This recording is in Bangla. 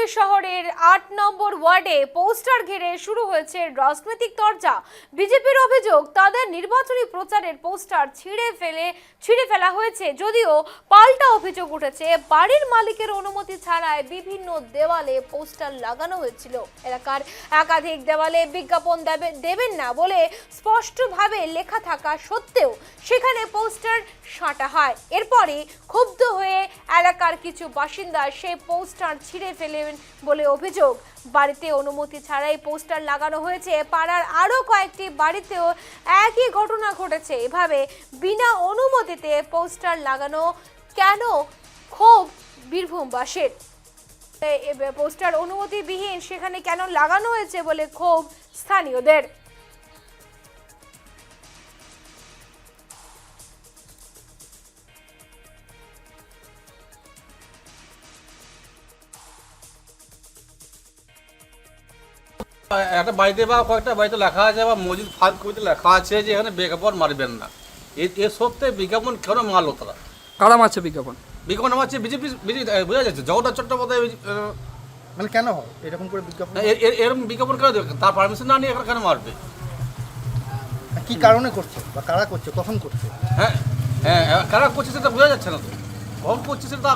জলপাইগুড়ি শহরের ৮ নম্বর ওয়ার্ডে পোস্টার ঘিরে শুরু হয়েছে রাজনৈতিক চর্চা। বিজেপির অভিযোগ, তাদের নির্বাচনী প্রচারের পোস্টার ছিঁড়ে ফেলা হয়েছে। যদিও পাল্টা অভিযোগ উঠেছে, বাড়ির মালিকের অনুমতি ছাড়াই বিভিন্ন দেওয়ালে পোস্টার লাগানো হয়েছিল। এলাকার একাধিক দেওয়ালে বিজ্ঞাপন দেবেন না বলে স্পষ্টভাবে লেখা থাকা সত্ত্বেও সেখানে পোস্টার সাঁটা হয়। এরপরে ক্ষুব্ধ হয়ে এলাকার কিছু বাসিন্দা সেই পোস্টার ছিঁড়ে ফেলেন বলে অভিযোগ। বাড়িতে অনুমতি ছাড়াই পোস্টার লাগানো হয়েছে। পাড়ার আরও কয়েকটি বাড়িতেও একই ঘটনা ঘটেছে। এভাবে বিনা অনুমতিতে পোস্টার লাগানো কেন ক্ষোভ বীরভূমবাসীর। পোস্টার অনুমতিবিহীন সেখানে কেন লাগানো হয়েছে বলে ক্ষোভ স্থানীয়দের। একটা বাড়িতে বা কয়েকটা বাড়িতে লেখা আছে বা মসজিদ ফাঁদ কবিতে লেখা আছে যে এখানে বিজ্ঞাপন মারবেন না। এ সত্ত্বে বিজ্ঞাপন কেন মারলো তারা? কারা মারছে বিজ্ঞাপন? বিজ্ঞাপন মারছে বিজেপি। বোঝা যাচ্ছে জগন্নাথ চট্টোপাধ্যায়। মানে কেন হয় এরকম করে বিজ্ঞাপন? এরকম বিজ্ঞাপন কেন দেবে? তার পারমিশন না নিয়ে এখানে কেন মারবে? কি কারণে করছে বা কারা করছে, কখন করছে? হ্যাঁ হ্যাঁ, কারা করছে সেটা বোঝা যাচ্ছে না তো। কখন করছে সেটা